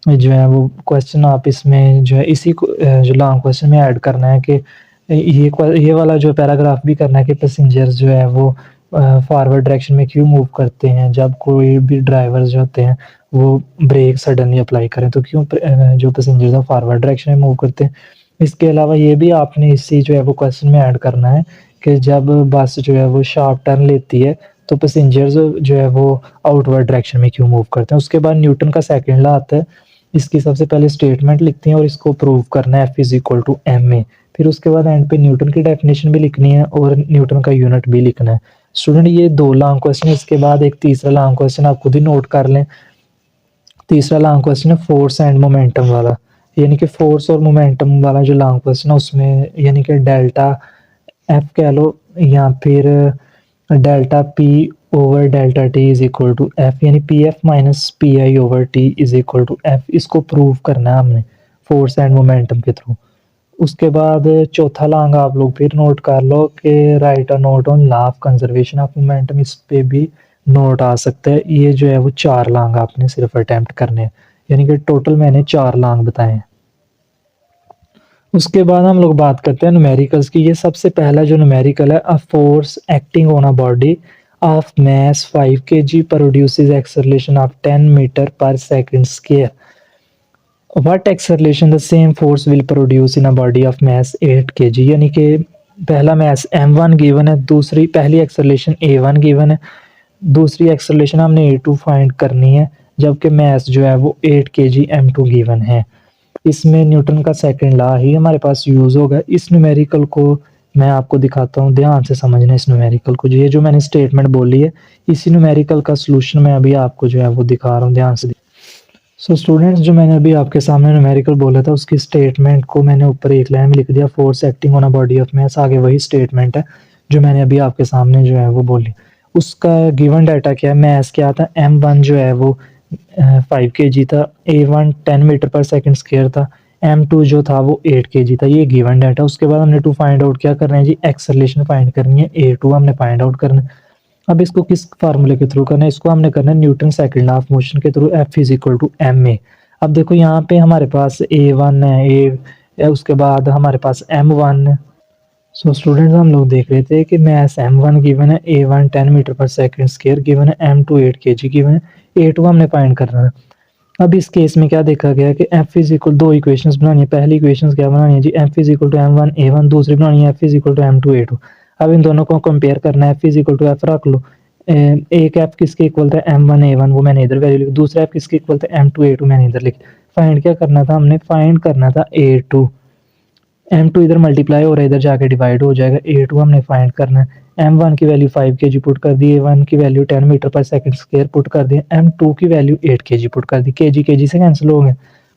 जो है वो क्वेश्चन आप इसमें जो है इसी को जो लॉन्ग क्वेश्चन में ऐड करना है कि ये वाला जो पैराग्राफ भी करना है कि पैसेंजर्स जो है वो फॉरवर्ड डायरेक्शन में क्यों मूव करते हैं जब कोई भी ड्राइवर्स जो होते हैं वो ब्रेक सडनली अप्लाई करें तो क्यों जो पैसेंजर्स हैं फॉरवर्ड डायरेक्शन में मूव करते हैं। इसके अलावा ये भी आपने इसी जो है वो क्वेश्चन में ऐड करना है कि जब बस जो है वो शार्प टर्न लेती है तो पैसेंजर्स जो है वो आउटवर्ड डायरेक्शन में क्यों मूव करते हैं। उसके बाद न्यूटन का सेकंड लॉ आता है, इसकी सबसे पहले स्टेटमेंट लिखते हैं और इसको प्रूव करना है F is equal to M A. फिर उसके बाद एंड पे न्यूटन की डेफिनेशन भी लिखनी है और न्यूटन का यूनिट भी लिखना है। स्टूडेंट ये दो लॉन्ग क्वेश्चन है, इसके बाद एक तीसरा लॉन्ग क्वेश्चन आप खुद ही नोट कर लें। तीसरा लॉन्ग क्वेश्चन है फोर्स एंड मोमेंटम वाला, यानी कि फोर्स और मोमेंटम वाला जो लॉन्ग क्वेश्चन है उसमें यानी कि डेल्टा एफ कह लो या फिर delta P over delta T is equal to F, यानी P F minus P I over T is equal to F, इसको प्रूव करना है हमने फोर्स एंड मोमेंटम के थ्रू। उसके बाद चौथा लॉन्ग आप लोग फिर नोट कर लो कि right a note on law of conservation of momentum, इस पे भी नोट आ सकता है। ये जो है वो चार लॉन्ग आपने सिर्फ अटेम्प्ट करने हैं, यानी कि टोटल मैंने चार लॉन्ग बताए हैं। उसके बाद हम लोग बात करते हैं न्यूमेरिकल्स की। ये सबसे पहला जो न्यूमेरिकल है, a force acting on a body of mass 5 kg produces acceleration of 10 meter पर second square. What acceleration the same force will produce in a body of mass 8 kg। यानी कि पहला मास m1 गिवन है, दूसरी पहली acceleration a1 given है, दूसरी acceleration हमने a2 फाइंड करनी है, जबकि मास जो है वो 8 kg m2 गिवन है। इसमें न्यूटन का सेकंड लॉ ही हमारे पास यूज होगा। इस न्यूमेरिकल को मैं आपको दिखाता हूँ, ध्यान से समझना इस न्यूमेरिकल को। ये जो मैंने स्टेटमेंट बोली है इसी न्यूमेरिकल का सोल्यूशन मैं अभी आपको जो है वो दिखा रहा हूँ, ध्यान से। सो स्टूडेंट्स जो मैंने अभी आपके सामने न्यूमेरिकल बोला था उसकी स्टेटमेंट को मैंने ऊपर एक लाइन में लिख दिया, force acting on a body of मास। आगे वही स्टेटमेंट है जो मैंने अभी आपके सामने जो है वो बोली। उसका गिवन डाटा क्या है, मास क्या था, m1 जो है वो 5 kg था, a1 10 मीटर पर सेकंड स्क्वायर था, m2 जो था वो 8 kg था। ये गिवन डाटा। उसके बाद हमने टू फाइंड आउट क्या करना है जी, एक्सेलरेशन फाइंड करनी है, a2 हमने फाइंड आउट करना है। अब इसको किस फार्मूले के थ्रू करना है, इसको हमने करना है Newton second law of motion के through, F is equal to M A. अब देखो यहाँ पे हमारे पास a1 है, उसके बाद हमारे पास m1 है। सो स्टूडेंट्स हम लोग देख रहे थे कि मास m1 गिवन है, a1 10 मीटर पर सेकंड स्क्वायर गिवन है, m2 8 kg गिवन है, a2 हमने फाइंड करना है। अब इस केस में क्या देखा गया कि F इज इक्वल, दो इक्वेशंस बनानी है। पहली इक्वेशंस क्या बनानी है जी, F is equal to m1 a1, दूसरी बनानी है F is equal to m2 a2। अब इन दोनों को कंपेयर करना है, F is equal to F रख लो। एक F किसके इक्वल था, m1 a1, वो मैंने इधर वैल्यू लिखी। दूसरा F किसके इक्वल था, m2 a2, मैंने इधर लिखी। फाइंड क्या करना था हमने, फाइंड करना था a2। m2 इधर मल्टीप्लाई हो रहा है, इधर जाके डिवाइड हो जाएगा, a2 हमने फाइंड करना है। M1 की वैल्यू 5 kg पुट कर दी, A1 की वैल्यू 10 मीटर पर सेकंड स्क्वायर पुट कर दी, M2 की वैल्यू 8 kg पुट कर दी। kg kg से कैंसिल हो गए,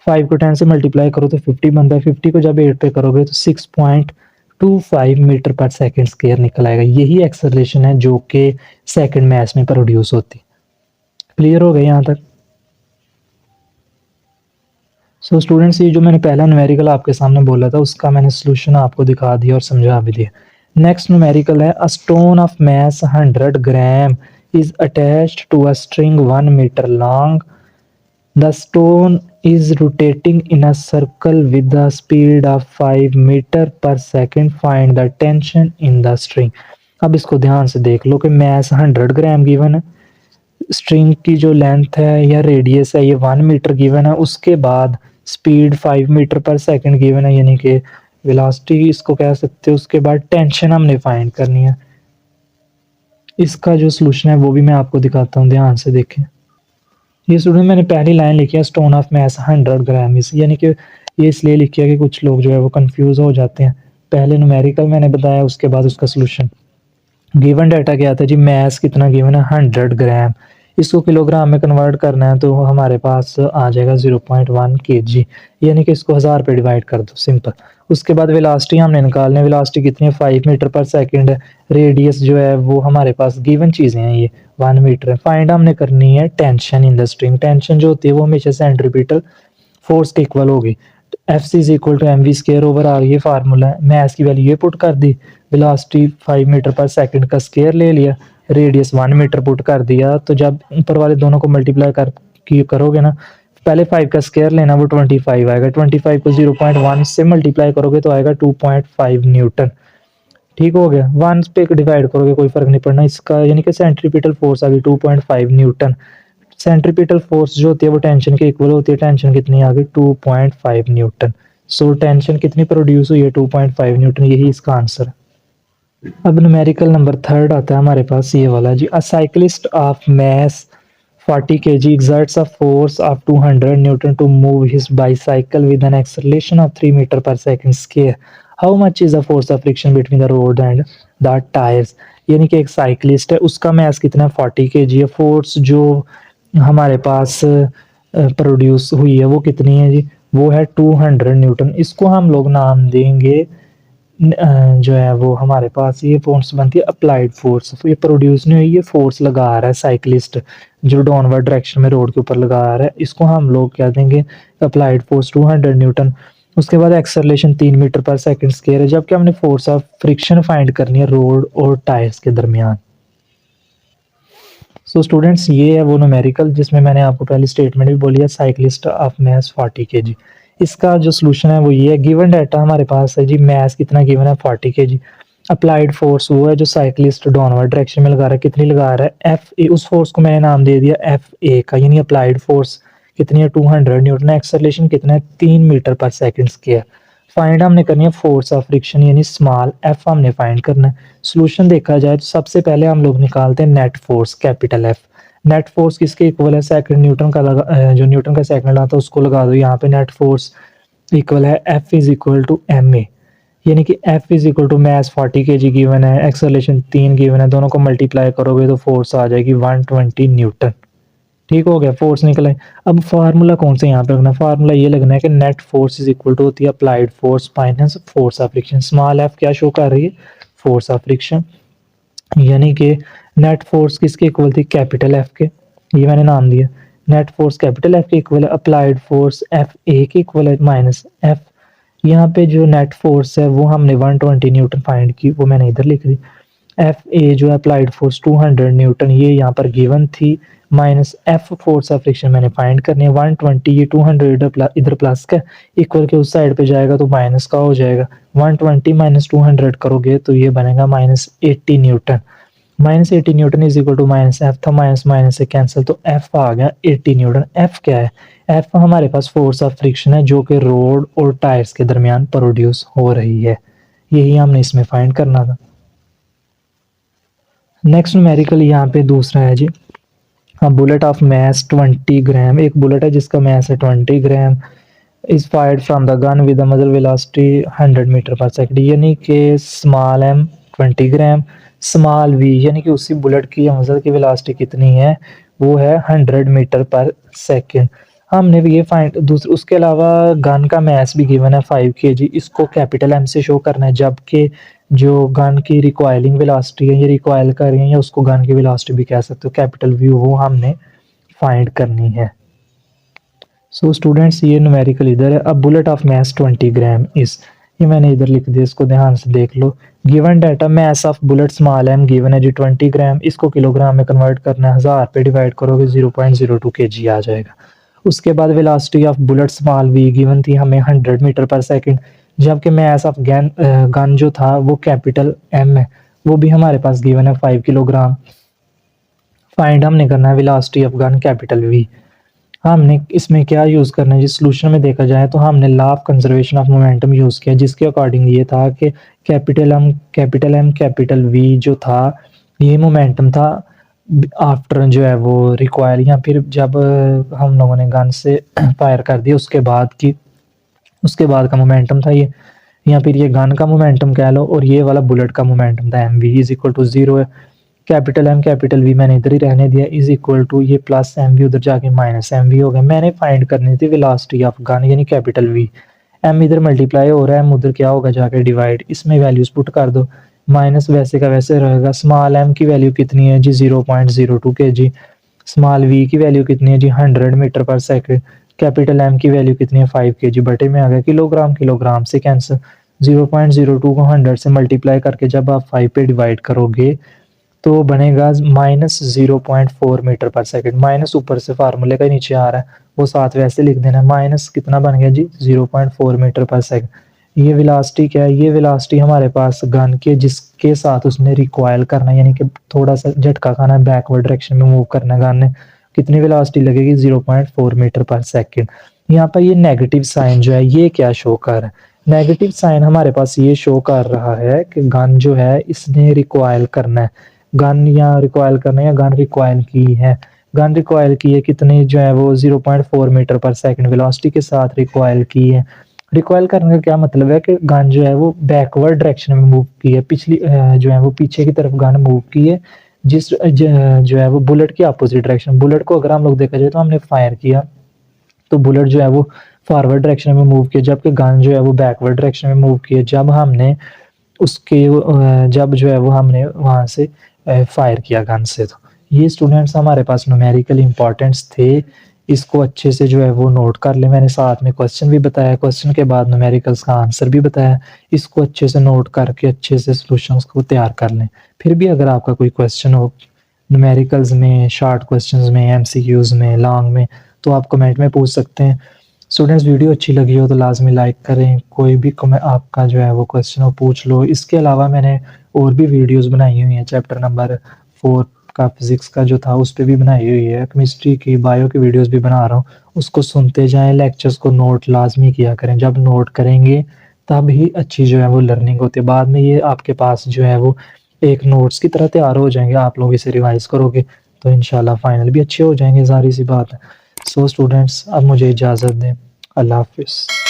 5 को 10 से मल्टीप्लाई करो तो 50 बनता है, 50 को जब 8 पे करोगे तो 6.25 मीटर पर सेकंड स्क्वायर निकल आएगा। यही एक्सेलरेशन है जो कि सेकंड मास में प्रोड्यूस होती। क्लियर हो गया यहाँ तक? सो स्टूडेंट्स, ये जो मैंने पहला न्यूमेरिकल आपके सामने बोला था उसका मैंने सोल्यूशन आपको दिखा दिया और समझा भी दिया। नेक्स्ट न्यूमेरिकल है, a stone of mass 100 gram is attached to a string 1 meter long. The stone is rotating in a circle with the speed of 5 metre पर second, find the tension in the string. अब इसको ध्यान से देख लो कि मास 100 ग्राम given है, string की जो लेंथ है या रेडियस है ये 1 मीटर गिवन है, उसके बाद स्पीड 5 मीटर पर सेकंड गिवन है, यानी कि वेलोसिटी इसको कह सकते हो। उसके बाद टेंशन हमने फाइंड करनी है। इसका जो सोल्यूशन है वो भी मैं आपको दिखाता हूँ, ध्यान से देखें। ये स्टूडेंट मैंने पहली लाइन लिखी है, स्टोन ऑफ मास 100 ग्राम, इस यानी कि ये इसलिए लिखी है कि कुछ लोग जो है वो कंफ्यूज हो जाते हैं। पहले न्यूमेरिकल मैंने बताया, उसके बाद उसका सोल्यूशन। गिवन डाटा क्या आता है जी, मास कितना गिवन है 100 ग्राम, इसको किलोग्राम में कन्वर्ट करना है तो हमारे पास आ जाएगा 0.1 kg, यानी कि इसको 1000 पे डिवाइड कर दो, सिंपल। उसके बाद वेलोसिटी हमने निकालनी है, वेलोसिटी कितनी है 5 मीटर पर सेकंड है, रेडियस जो है वो हमारे पास गिवन चीज़ें हैं, ये 1 मीटर है। फाइंड हमने करनी है tension in the string. Tension जो होती है वो हमेशा सेंट्रीपिटल फोर्स के इक्वल होगी। F C is equal to M V square over R, ये फार्मूला है। मैथ की वैल्यू ये पुट कर दी, वेलोसिटी 5 मीटर पर सेकंड का स्केयर ले लिया, रेडियस 1 मीटर पुट कर दिया। तो जब ऊपर वाले दोनों को मल्टीप्लाई करोगे ना, पहले 5 का स्केयर लेना, वो 25 आएगा, 25 को 0.1 से मल्टीप्लाई करोगे तो आएगा 2.5 न्यूटन। ठीक हो गया, 1 पे डिवाइड करोगे कोई फर्क नहीं पड़ना इसका, यानी कि सेंट्रीपिटल फोर्स आ गई 2.5 न्यूटन। सेंट्रीपिटल फोर्स जो होती है वो टेंशन के इक्वल होती है, टेंशन कितनी आ गई 2.5 न्यूटन। सो टेंशन कितनी प्रोड्यूस हुई है 2.5 न्यूटन, यही इसका आंसर है। अब न्यूमेरिकल नंबर 3 आता है हमारे पास ये वाला जी, a cyclist of mass 40 kg exerts a force of 200 newton to move his bicycle with an acceleration of 3 meter per second square. How much is the force of friction between the road and the tires? यानी कि एक cyclist है, उसका मास कितना है 40 kg है, force जो हमारे पास प्रोड्यूस हुई है वो कितनी है जी, वो है 200 न्यूटन। इसको हम लोग नाम देंगे जो है वो हमारे पास ये फोर्स बनती है अप्लाइड फोर्स। ये प्रोड्यूस नहीं हुई, ये फोर्स लगा रहा है साइकिलिस्ट जो डाउनवर्ड डायरेक्शन में रोड के ऊपर लगा रहा है, इसको हम लोग कह देंगे अप्लाइड फोर्स 200 न्यूटन। उसके बाद एक्सेलरेशन 3 मीटर पर सेकंड स्क्वायर है, जबकि हमने फोर्स ऑफ फ्रिक्शन फाइंड करनी है रोड और टायर्स के दरमियान। सो स्टूडेंट्स, ये है वो न्यूमेरिकल जिसमें मैंने आपको पहली स्टेटमेंट भी बोली है, साइकिलिस्ट ऑफ मास 40 kg। इसका जो सोल्यूशन है वो ये है, गिवन डाटा हमारे पास है जी, मास कितना गिवन है 40 kg, अप्लाइड फोर्स वो है जो साइकिलिस्ट डाउनवर्ड डायरेक्शन में लगा रहा है, कितनी लगा रहा है एफ ए, उस फोर्स को मैंने नाम दे दिया एफ ए का, यानी अप्लाइड फोर्स कितनी है 200 न्यूटन, एक्सेलरेशन कितना है 3 मीटर पर सेकंड स्क्वायर। फाइंड हमने करनी है फोर्स ऑफ फ्रिक्शन, यानी स्मॉल एफ हमने फाइंड करना है। सोल्यूशन देखा जाए तो सबसे पहले हम लोग निकालते हैं net force capital F. Net force किसके इक्वल है, सेकंड न्यूटन का लगा, जो न्यूटन का सेकंड आता है उसको लगा दो यहाँ पे, नेट फोर्स इक्वल है F is equal to M A, यानी कि F is equal to mass 40 kg given है, एक्सेलरेशन 3 गिवन है, दोनों को मल्टीप्लाई करोगे तो फोर्स आ जाएगी 120 न्यूटन। ठीक हो गया, फोर्स निकला है। अब फार्मूला कौन सा यहाँ पे लगना है, फार्मूला ये लगना है कि net force is equal to होती है applied force minus force of friction. Small F क्या शो कर रही है, फोर्स ऑफ फ्रिक्शन, यानी कि नेट फोर्स किसके इक्वल थी, कैपिटल एफ के, ये मैंने नाम दिया। नेट फोर्स कैपिटल एफ के इक्वल है, अप्लाइड फोर्स एफ ए के इक्वल है माइनस एफ। यहाँ पे जो नेट फोर्स है वो हमने 120 न्यूटन फाइंड की, वो मैंने इधर लिख दी। एफ ए जो अप्लाइड फोर्स 200 न्यूटन ये यहाँ पर गिवन थी, minus F force of friction मैंने फाइंड करनी है 120, ये 200 इधर प्लस का इक्वल के उस साइड पे जाएगा तो माइनस का हो जाएगा, 120 माइनस 200 करोगे तो ये बनेगा minus 80 newton. Minus 80 newton is equal to minus F था, माइनस माइनस से कैंसिल, तो एफ आ गया 80 न्यूटन। एफ क्या है, एफ हमारे पास फोर्स ऑफ फ्रिक्शन है जो कि रोड और टायर्स के दरमियान प्रोड्यूस हो रही है, यही हमने इसमें फाइंड करना था। नेक्स्ट न्यूमेरिकल यहाँ पे दूसरा है जी, बुलेट ऑफ मास 20 ग्राम, एक बुलेट है जिसका मास है 20 gram, is fired from the gun with the muzzle velocity 100 meter पर सेकंड, यानी कि small M 20 gram. Small V यानी कि उसी बुलेट की हमजा की वेलोसिटी कितनी है, वो है 100 मीटर पर सेकंड। हमने भी ये फाइंड दूसरे उसके अलावा गन का मैस भी गिवन है 5 केजी, इसको कैपिटल एम से शो करना है, जबकि जो गन की रिकॉइलिंग वेलोसिटी है, ये रिकॉइल कर रही है या उसको गन की वेलोसिटी भी कह सकते हो कैपिटल वी, वो हमने फाइंड करनी है। सो स्टूडेंट्स ये न्यूमेरिकल इधर है। अब बुलेट ऑफ मैस 20 ग्राम इस, ये मैंने इधर लिख दिया, इसको ध्यान से देख लो। Given data mass of bullet small M given है जी 20 ग्राम, इसको किलोग्राम में कन्वर्ट करना है, 1000 पे डिवाइड करोगे 0.02 केजी आ जाएगा। उसके बाद velocity of bullet small V given थी हमें 100 मीटर पर सेकंड, जबकि मैस ऑफ गन जो था वो कैपिटल एम है, वो भी हमारे पास गिवन है 5 किलोग्राम। फाइंड हमने करना है velocity of gun capital V. हमने इसमें क्या यूज़ करना है जी, सोल्यूशन में देखा जाए तो हमने law of conservation of momentum use किया, जिसके अकॉर्डिंग ये था कि कैपिटल एम कैपिटल वी जो था, ये मोमेंटम था आफ्टर जो है वो रिक्वायर, या फिर जब हम लोगों ने गन से फायर कर दिया उसके बाद का मोमेंटम था ये, या फिर ये गन का मोमेंटम कह लो, और ये वाला बुलेट का मोमेंटम था M V is equal to 0 है। कैपिटल एम कैपिटल वी मैंने इधर ही रहने दिया, इज इक्वल टू ये प्लस एम वी उधर जाके माइनस एम वी हो गया। मैंने फाइंड करनी थी वेलोसिटी ऑफ गन यानी कैपिटल वी, एम इधर मल्टीप्लाई हो रहा है, एम उधर क्या होगा जाके डिवाइड, इसमें वैल्यूज पुट कर दो, माइनस वैसे का वैसे रहेगा। स्मॉल एम की वैल्यू कितनी है जी 0.02 केजी, स्मॉल वी की वैल्यू कितनी है जी 100 मीटर पर सेकंड, कैपिटल एम की वैल्यू कितनी है 5 केजी, बटे में आ गया किलोग्राम, किलोग्राम से कैंसिल, 0.02 को 100 से मल्टीप्लाई करके जब आप 5 पे डिवाइड करोगे तो बनेगा -0.4 मीटर पर सेकंड। माइनस ऊपर से फार्मूले का नीचे आ रहा है, वो साथ वैसे लिख देना, माइनस कितना बन गया जी 0.4 मीटर पर सेकंड। ये वेलोसिटी क्या है, ये वेलोसिटी हमारे पास गन के जिसके साथ उसने रिकॉइल करना है, यानी कि थोड़ा सा झटका खाना है, बैकवर्ड डायरेक्शन में मूव करना है गन ने, कितनी वेलोसिटी लगेगी 0.4 मीटर पर सेकंड। यहाँ पर ये नेगेटिव साइन जो है ये क्या शो कर रहा है, नेगेटिव साइन हमारे पास ये शो कर रहा है कि गन जो है इसने रिकॉइल करना है, गन या रिकॉइल करना है या गन रिकॉइल की है, गन रिकॉइल की है कितनी जो है वो 0.4 मीटर पर सेकंड वेलोसिटी के साथ रिकॉइल की है। रिकॉइल करने का क्या मतलब है कि गन जो है वो बैकवर्ड डायरेक्शन में मूव की है, पिछली जो है वो पीछे की तरफ गन मूव की है, जो है वो बुलेट की अपोजिट डायरेक्शन। बुलेट को अगर हम लोग देखा जाए तो हमने फायर किया तो बुलेट जो है वो फॉरवर्ड डायरेक्शन में मूव किया, जबकि गन जो है वो बैकवर्ड डायरेक्शन में मूव किया जब हमने उसके जब जो है वो हमने वहां से फायर किया गन से। तो ये स्टूडेंट्स हमारे पास न्यूमेरिकल इंपॉर्टेंस थे, इसको अच्छे से जो है वो नोट कर ले। मैंने साथ में क्वेश्चन भी बताया, क्वेश्चन के बाद न्यूमेरिकल्स का आंसर भी बताया, इसको अच्छे से नोट करके अच्छे से सॉल्यूशंस को तैयार कर लें। फिर भी अगर आपका कोई क्वेश्चन हो न्यूमेरिकल्स में, शॉर्ट क्वेश्चंस में, एमसीक्यूज में, लॉन्ग में, तो आप कमेंट में पूछ सकते हैं। स्टूडेंट्स वीडियो अच्छी लगी हो तो लाजमी लाइक करें, कोई भी आपका जो है वो क्वेश्चन हो पूछ लो। इसके अलावा मैंने और भी वीडियोस बनाई हुई हैं, चैप्टर नंबर 4 का फिजिक्स का जो था उस पर भी बनाई हुई है, केमिस्ट्री की बायो की वीडियोस भी बना रहा हूँ, उसको सुनते जाएं, लेक्चर्स को नोट लाजमी किया करें, जब नोट करेंगे तब ही अच्छी जो है वो लर्निंग होती है, बाद में ये आपके पास जो है वो एक नोट्स की तरह तैयार हो जाएंगे, आप लोग इसे रिवाइज करोगे तो इंशाल्लाह फाइनल भी अच्छे हो जाएंगे, सारी सी बात है। सो स्टूडेंट्स अब मुझे इजाज़त दें, अल्लाह हाफिज़।